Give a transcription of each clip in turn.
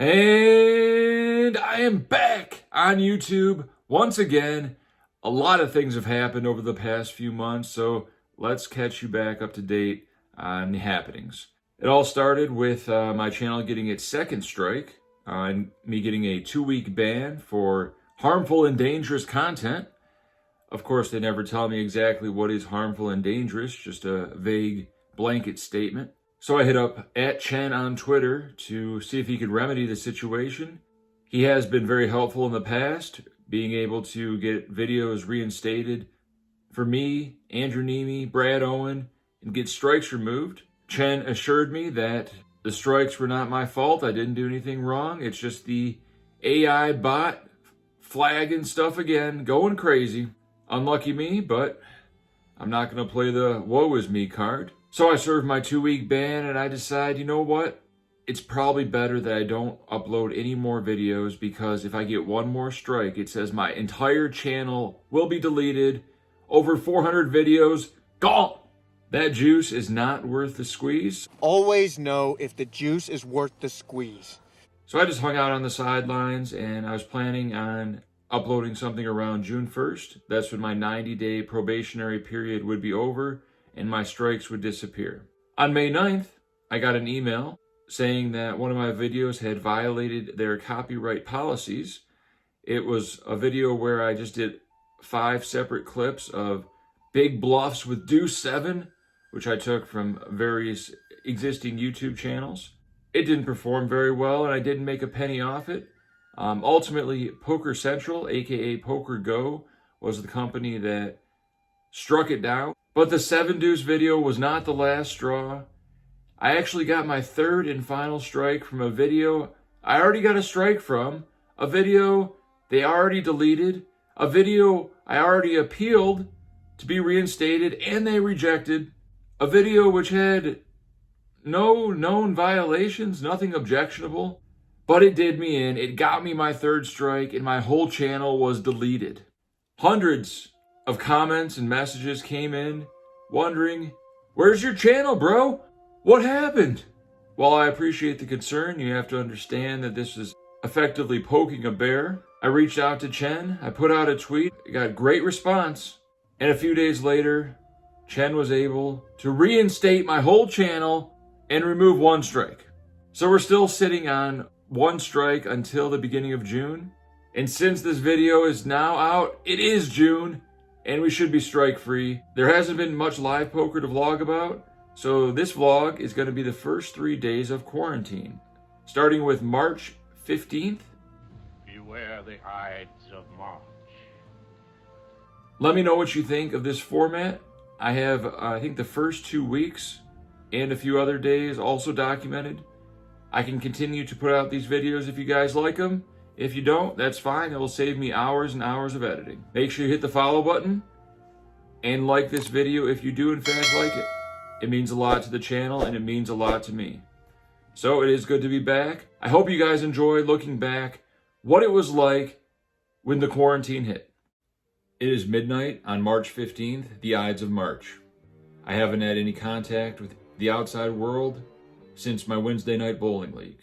And I am back on YouTube once again. A lot of things have happened over the past few months, so let's catch you back up to date on the happenings. It all started with my channel getting its second strike, and me getting a 2-week ban for harmful and dangerous content. Of course, they never tell me exactly what is harmful and dangerous, just a vague blanket statement. So I hit up @Chen on Twitter to see if he could remedy the situation. He has been very helpful in the past, being able to get videos reinstated for me, Andrew Neeme, Brad Owen, and get strikes removed. Chen assured me that the strikes were not my fault. I didn't do anything wrong. It's just the AI bot flagging stuff again, going crazy. Unlucky me, but I'm not going to play the woe is me card. So I served my 2-week ban and I decide, you know what? It's probably better that I don't upload any more videos, because if I get one more strike, it says my entire channel will be deleted. Over 400 videos, gone. That juice is not worth the squeeze. Always know if the juice is worth the squeeze. So I just hung out on the sidelines, and I was planning on uploading something around June 1st. That's when my 90-day probationary period would be over and my strikes would disappear. On May 9th, I got an email saying that one of my videos had violated their copyright policies. It was a video where I just did 5 separate clips of big bluffs with deuce 7, which I took from various existing YouTube channels. It didn't perform very well, and I didn't make a penny off it. Ultimately, Poker Central, aka Poker Go, was the company that struck it down. But the 7 deuce video was not the last straw. I actually got my 3rd and final strike from a video I already got a strike from, a video they already deleted, a video I already appealed to be reinstated and they rejected, a video which had no known violations, nothing objectionable, but it did me in. It got me my 3rd strike and my whole channel was deleted. Hundreds of comments and messages came in wondering, where's your channel, bro? What happened? While I appreciate the concern, you have to understand that this is effectively poking a bear. I reached out to Chen. I put out a tweet. I got great response. And a few days later, Chen was able to reinstate my whole channel and remove 1 strike. So we're still sitting on 1 strike until the beginning of June. And since this video is now out, it is June, and we should be strike free. There hasn't been much live poker to vlog about, so this vlog is going to be the first 3 days of quarantine, starting with March 15th. Beware the Ides of March. Let me know what you think of this format. I have, I think, the first 2 weeks and a few other days also documented. I can continue to put out these videos if you guys like them. If you don't, that's fine. It will save me hours and hours of editing. Make sure you hit the follow button and like this video if you do in fact like it. It means a lot to the channel and it means a lot to me. So it is good to be back. I hope you guys enjoy looking back what it was like when the quarantine hit. It is midnight on March 15th, the Ides of March. I haven't had any contact with the outside world since my Wednesday night bowling league.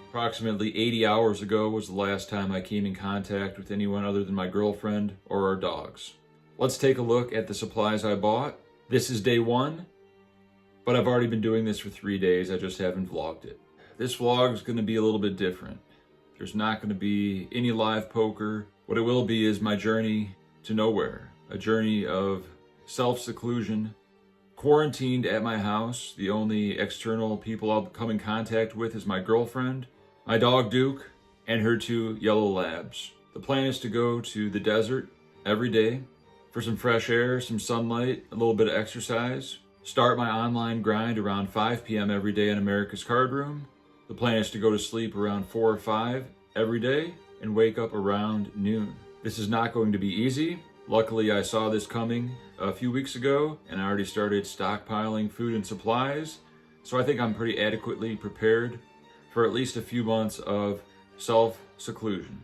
Approximately 80 hours ago was the last time I came in contact with anyone other than my girlfriend or our dogs. Let's take a look at the supplies I bought. This is day 1, but I've already been doing this for 3 days. I just haven't vlogged it. This vlog is going to be a little bit different. There's not going to be any live poker. What it will be is my journey to nowhere, a journey of self-seclusion, quarantined at my house. The only external people I'll come in contact with is my girlfriend, my dog Duke, and her 2 yellow labs. The plan is to go to the desert every day for some fresh air, some sunlight, a little bit of exercise. Start my online grind around 5 p.m. every day in America's Card Room. The plan is to go to sleep around 4 or 5 every day and wake up around noon. This is not going to be easy. Luckily, I saw this coming a few weeks ago and I already started stockpiling food and supplies. So I think I'm pretty adequately prepared for at least a few months of self-seclusion.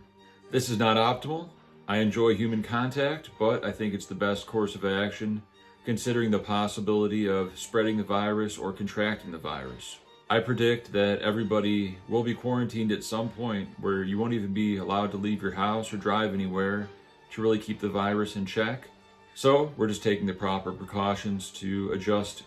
This is not optimal. I enjoy human contact, but I think it's the best course of action considering the possibility of spreading the virus or contracting the virus. I predict that everybody will be quarantined at some point where you won't even be allowed to leave your house or drive anywhere to really keep the virus in check. So we're just taking the proper precautions to adjust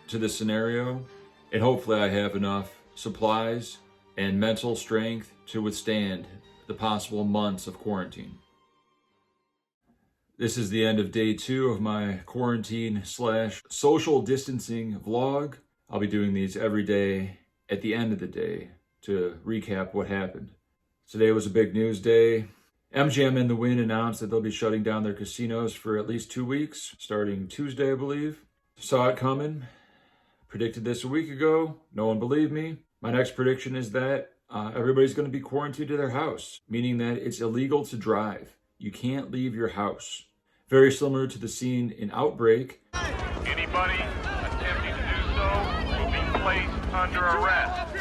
to this scenario, and hopefully I have enough supplies and mental strength to withstand the possible months of quarantine. This is the end of day 2 of my quarantine/social distancing vlog. I'll be doing these every day at the end of the day to recap what happened. Today was a big news day. MGM and the Wynn announced that they'll be shutting down their casinos for at least 2 weeks, starting Tuesday, I believe. Saw it coming. Predicted this a week ago. No one believed me. My next prediction is that everybody's going to be quarantined to their house, meaning that it's illegal to drive. You can't leave your house. Very similar to the scene in Outbreak. Anybody attempting to do so will be placed under arrest.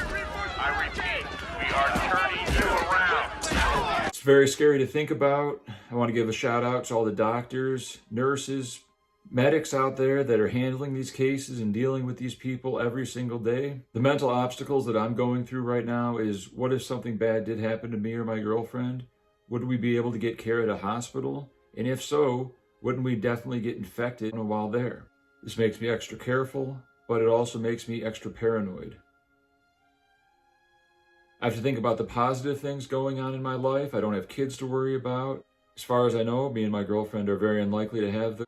I repeat, we are turning you around. It's very scary to think about. I want to give a shout out to all the doctors, nurses, medics out there that are handling these cases and dealing with these people every single day. The mental obstacles that I'm going through right now is, what if something bad did happen to me or my girlfriend? Would we be able to get care at a hospital? And if so, wouldn't we definitely get infected while there? This makes me extra careful, but it also makes me extra paranoid. I have to think about the positive things going on in my life. I don't have kids to worry about. As far as I know, me and my girlfriend are very unlikely to have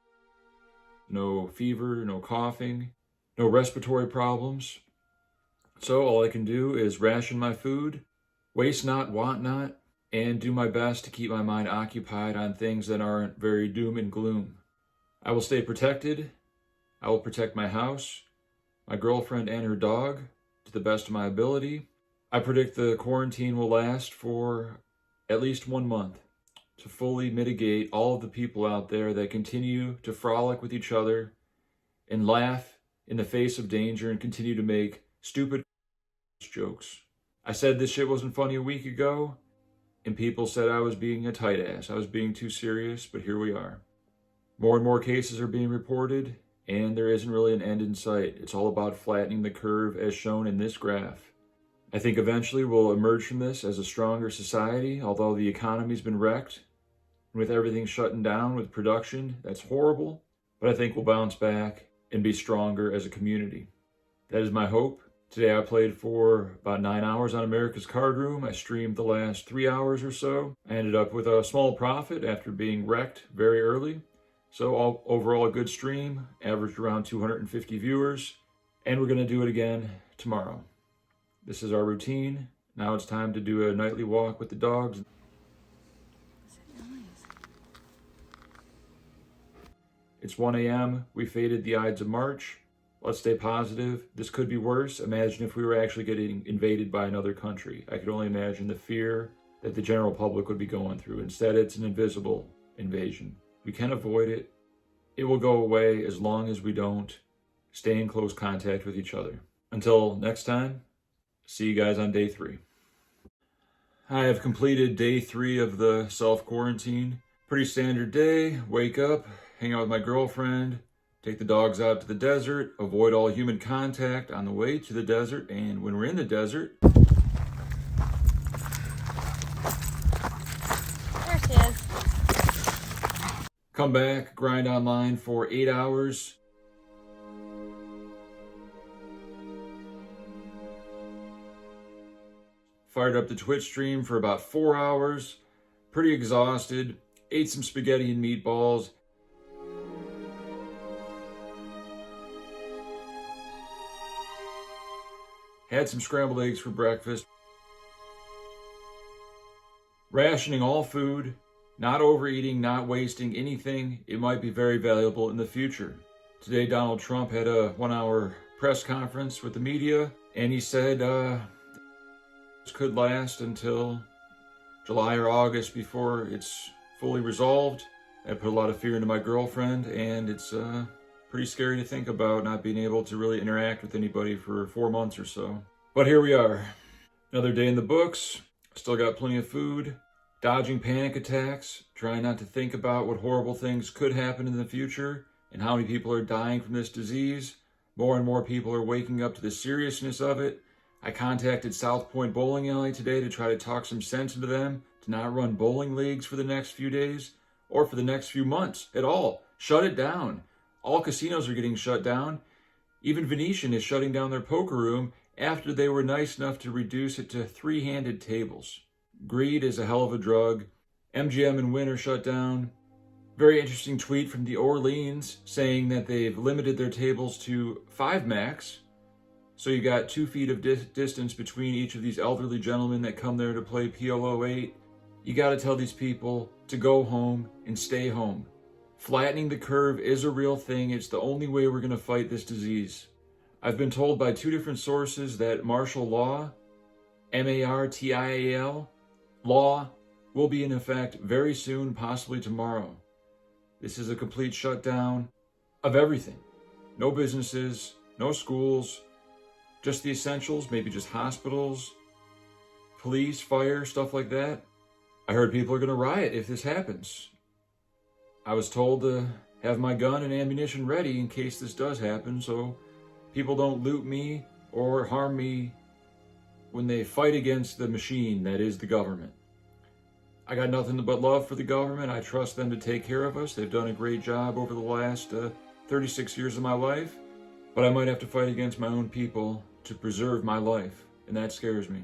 no fever, no coughing, no respiratory problems. So all I can do is ration my food, waste not, want not, and do my best to keep my mind occupied on things that aren't very doom and gloom. I will stay protected. I will protect my house, my girlfriend, and her dog to the best of my ability. I predict the quarantine will last for at least 1 month to fully mitigate all of the people out there that continue to frolic with each other and laugh in the face of danger and continue to make stupid jokes. I said this shit wasn't funny a week ago, and people said I was being a tight ass. I was being too serious, but here we are. More and more cases are being reported, and there isn't really an end in sight. It's all about flattening the curve as shown in this graph. I think eventually we'll emerge from this as a stronger society, although the economy's been wrecked. With everything shutting down with production, that's horrible, but I think we'll bounce back and be stronger as a community. That is my hope. Today I played for about 9 hours on America's Card Room. I streamed the last 3 hours or so. I ended up with a small profit after being wrecked very early. So overall a good stream, averaged around 250 viewers, and we're gonna do it again tomorrow. This is our routine. Now it's time to do a nightly walk with the dogs. It's 1 a.m. We faded the Ides of March. Let's stay positive. This could be worse. Imagine if we were actually getting invaded by another country. I could only imagine the fear that the general public would be going through. Instead, it's an invisible invasion. We can avoid it. It will go away as long as we don't stay in close contact with each other. Until next time, see you guys on day 3. I have completed day 3 of the self-quarantine. Pretty standard day. Wake up, hang out with my girlfriend, take the dogs out to the desert, avoid all human contact on the way to the desert, and when we're in the desert... There she is. Come back, grind online for 8 hours. Fired up the Twitch stream for about 4 hours. Pretty exhausted. Ate some spaghetti and meatballs. Had some scrambled eggs for breakfast. Rationing all food, not overeating, not wasting anything, it might be very valuable in the future. Today, Donald Trump had a 1-hour press conference with the media, and he said this could last until July or August before it's fully resolved. That put a lot of fear into my girlfriend, and it's pretty scary to think about not being able to really interact with anybody for 4 months or so. But here we are. Another day in the books. Still got plenty of food. Dodging panic attacks. Trying not to think about what horrible things could happen in the future and how many people are dying from this disease. More and more people are waking up to the seriousness of it. I contacted South Point Bowling Alley today to try to talk some sense into them to not run bowling leagues for the next few days or for the next few months at all. Shut it down. All casinos are getting shut down. Even Venetian is shutting down their poker room after they were nice enough to reduce it to 3-handed tables. Greed is a hell of a drug. MGM and Wynn are shut down. Very interesting tweet from the Orleans saying that they've limited their tables to 5 max. So you got 2 feet of distance between each of these elderly gentlemen that come there to play PO08. You got to tell these people to go home and stay home. Flattening the curve is a real thing. It's the only way we're going to fight this disease. I've been told by 2 different sources that martial law, MARTIAL, law, will be in effect very soon, possibly tomorrow. This is a complete shutdown of everything. No businesses, no schools, just the essentials, maybe just hospitals, police, fire, stuff like that. I heard people are going to riot if this happens. I was told to have my gun and ammunition ready in case this does happen, so people don't loot me or harm me when they fight against the machine that is the government. I got nothing but love for the government. I trust them to take care of us. They've done a great job over the last 36 years of my life, but I might have to fight against my own people to preserve my life, and that scares me.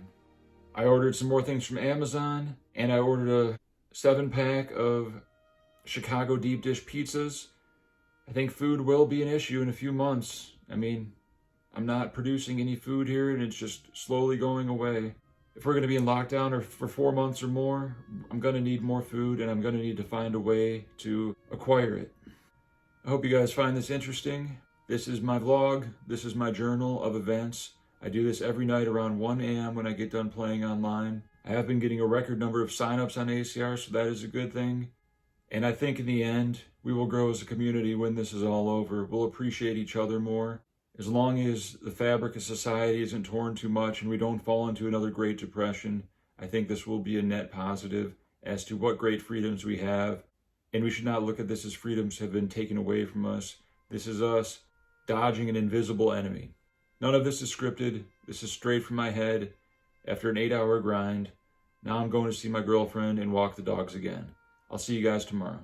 I ordered some more things from Amazon, and I ordered a 7-pack of Chicago deep dish pizzas. I think food will be an issue in a few months. I mean, I'm not producing any food here, and it's just slowly going away. If we're going to be in lockdown for 4 months or more, I'm going to need more food, and I'm going to need to find a way to acquire it. I hope you guys find this interesting. This is my vlog. This is my journal of events. I do this every night around 1 a.m. when I get done playing online. I have been getting a record number of signups on ACR, so that is a good thing. And I think in the end, we will grow as a community when this is all over. We'll appreciate each other more. As long as the fabric of society isn't torn too much and we don't fall into another Great Depression, I think this will be a net positive as to what great freedoms we have. And we should not look at this as freedoms have been taken away from us. This is us dodging an invisible enemy. None of this is scripted. This is straight from my head after an 8-hour grind. Now I'm going to see my girlfriend and walk the dogs again. I'll see you guys tomorrow.